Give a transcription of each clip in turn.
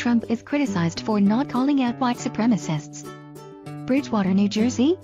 Trump is criticized for not calling out white supremacists. Bridgewater, New Jersey?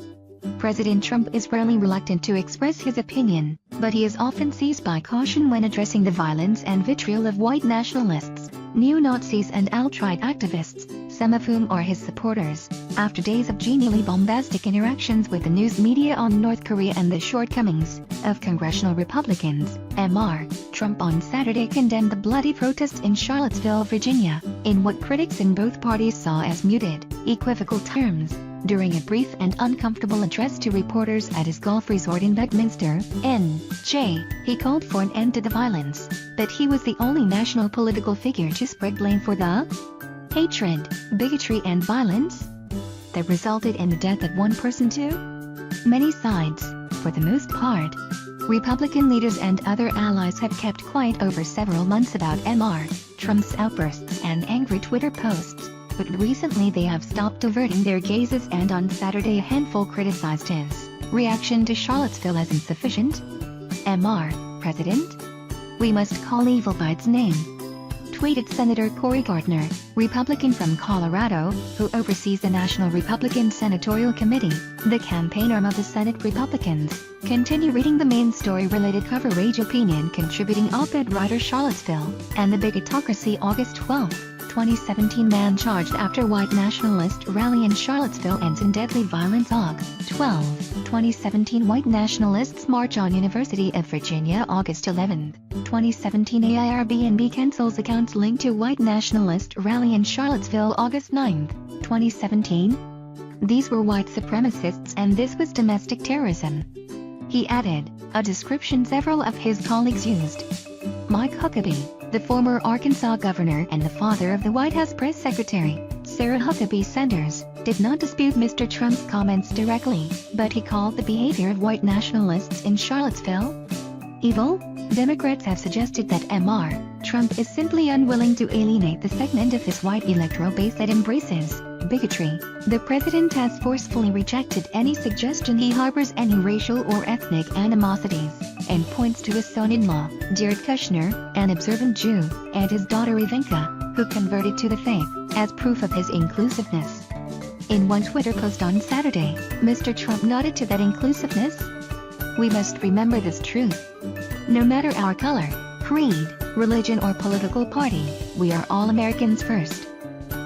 President Trump is rarely reluctant to express his opinion, but he is often seized by caution when addressing the violence and vitriol of white nationalists, neo-Nazis and alt-right activists, some of whom are his supporters. After days of genially bombastic interactions with the news media on North Korea and the shortcomings of congressional Republicans, Mr. Trump on Saturday condemned the bloody protests in Charlottesville, Virginia, in what critics in both parties saw as muted, equivocal terms. During a brief and uncomfortable address to reporters at his golf resort in Buckminster, NJ, he called for an end to the violence, but he was the only national political figure to spread blame for the hatred, bigotry and violence that resulted in the death of one person too. Many sides, for the most part, Republican leaders and other allies have kept quiet over several months about Mr. Trump's outbursts and angry Twitter posts. But recently they have stopped averting their gazes, and on Saturday a handful criticized his reaction to Charlottesville as insufficient. Mr. President? We must call evil by its name, tweeted Senator Cory Gardner, Republican from Colorado, who oversees the National Republican Senatorial Committee, the campaign arm of the Senate Republicans. Continue reading the main story-related coverage. Opinion contributing op-ed writer Charlottesville and the Bigotocracy. August 12, 2017. Man charged after white nationalist rally in Charlottesville ends in deadly violence. August 12, 2017. White nationalists march on University of Virginia. August 11, 2017. Airbnb cancels accounts linked to white nationalist rally in Charlottesville. August 9, 2017. These were white supremacists and this was domestic terrorism, he added, a description several of his colleagues used. Mike Huckabee, the former Arkansas governor and the father of the White House press secretary, Sarah Huckabee Sanders, did not dispute Mr. Trump's comments directly, but he called the behavior of white nationalists in Charlottesville evil. Democrats have suggested that Mr. Trump is simply unwilling to alienate the segment of his white electoral base that embraces bigotry. The president has forcefully rejected any suggestion he harbors any racial or ethnic animosities, and points to his son-in-law, Jared Kushner, an observant Jew, and his daughter Ivanka, who converted to the faith, as proof of his inclusiveness. In one Twitter post on Saturday, Mr. Trump nodded to that inclusiveness. We must remember this truth. No matter our color, creed, religion or political party, we are all Americans first.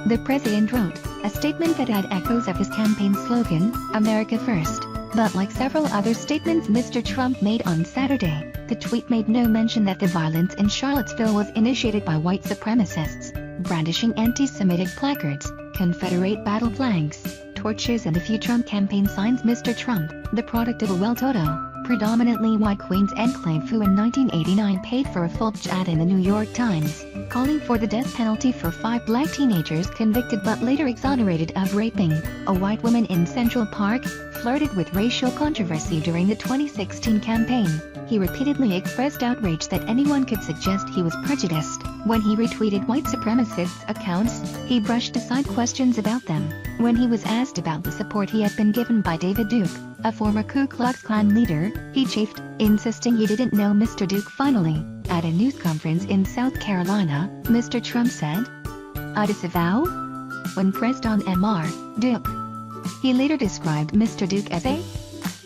The president wrote, a statement that had echoes of his campaign slogan, America First. But like several other statements Mr. Trump made on Saturday, the tweet made no mention that the violence in Charlottesville was initiated by white supremacists, brandishing anti-Semitic placards, Confederate battle flags, torches and a few Trump campaign signs. Mr. Trump, the product of a well-to-do, predominantly white Queens enclave who in 1989 paid for a fulged ad in the New York Times, calling for the death penalty for 5 black teenagers convicted but later exonerated of raping a white woman in Central Park, flirted with racial controversy during the 2016 campaign. He repeatedly expressed outrage that anyone could suggest he was prejudiced. When he retweeted white supremacists' accounts, he brushed aside questions about them. When he was asked about the support he had been given by David Duke, a former Ku Klux Klan leader, he chafed, insisting he didn't know Mr. Duke. Finally, at a news conference in South Carolina, Mr. Trump said, I disavow? When pressed on Mr. Duke. He later described Mr. Duke as a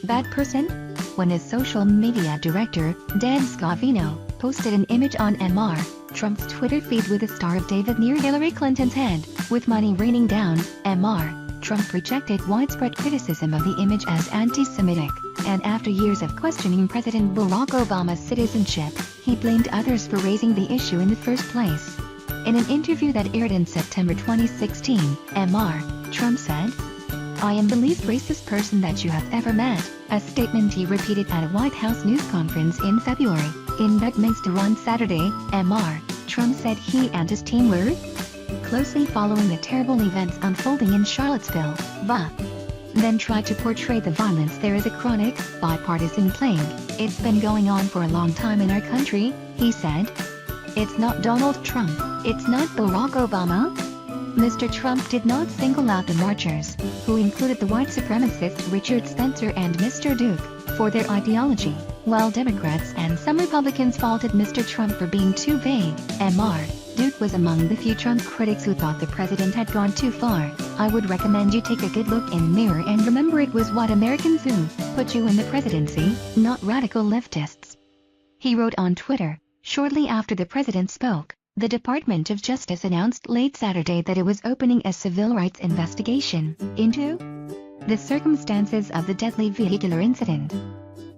bad person. When his social media director, Dan Scavino, posted an image on Mr. Trump's Twitter feed with a Star of David near Hillary Clinton's head, with money raining down, Mr. Trump rejected widespread criticism of the image as anti-Semitic, and after years of questioning President Barack Obama's citizenship, he blamed others for raising the issue in the first place. In an interview that aired in September 2016, Mr. Trump said, I am the least racist person that you have ever met, a statement he repeated at a White House news conference in February. In Buckminster on Saturday, Mr. Trump said he and his team were closely following the terrible events unfolding in Charlottesville, but then tried to portray the violence there as a chronic, bipartisan plague. It's been going on for a long time in our country, he said. It's not Donald Trump, it's not Barack Obama. Mr. Trump did not single out the marchers, who included the white supremacist Richard Spencer and Mr. Duke, for their ideology, while Democrats and some Republicans faulted Mr. Trump for being too vague. Mr. Duke was among the few Trump critics who thought the president had gone too far. "I would recommend you take a good look in the mirror and remember it was what Americans who put you in the presidency, not radical leftists," he wrote on Twitter. Shortly after the president spoke, the Department of Justice announced late Saturday that it was opening a civil rights investigation into the circumstances of the deadly vehicular incident,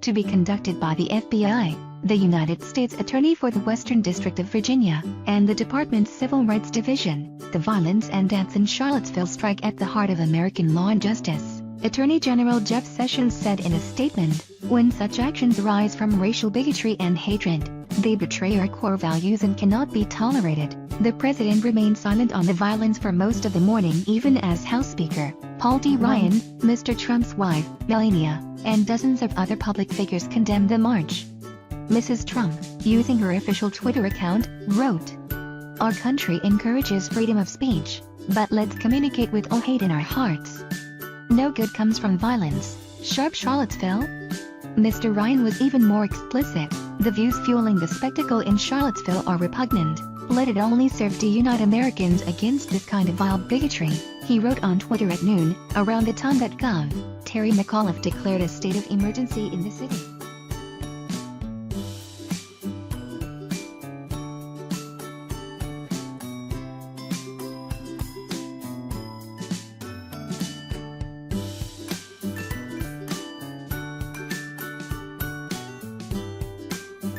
to be conducted by the FBI, the United States Attorney for the Western District of Virginia, and the Department's Civil Rights Division. The violence and deaths in Charlottesville strike at the heart of American law and justice, Attorney General Jeff Sessions said in a statement. "When such actions arise from racial bigotry and hatred, they betray our core values and cannot be tolerated." The president remained silent on the violence for most of the morning, even as House Speaker Paul D. Ryan, Mr. Trump's wife, Melania, and dozens of other public figures condemned the march. Mrs. Trump, using her official Twitter account, wrote, "Our country encourages freedom of speech, but let's communicate with all hate in our hearts. No good comes from violence. Sharp Charlottesville." Mr. Ryan was even more explicit. "The views fueling the spectacle in Charlottesville are repugnant. Let it only serve to unite Americans against this kind of vile bigotry," he wrote on Twitter at noon, around the time that Gov. Terry McAuliffe declared a state of emergency in the city.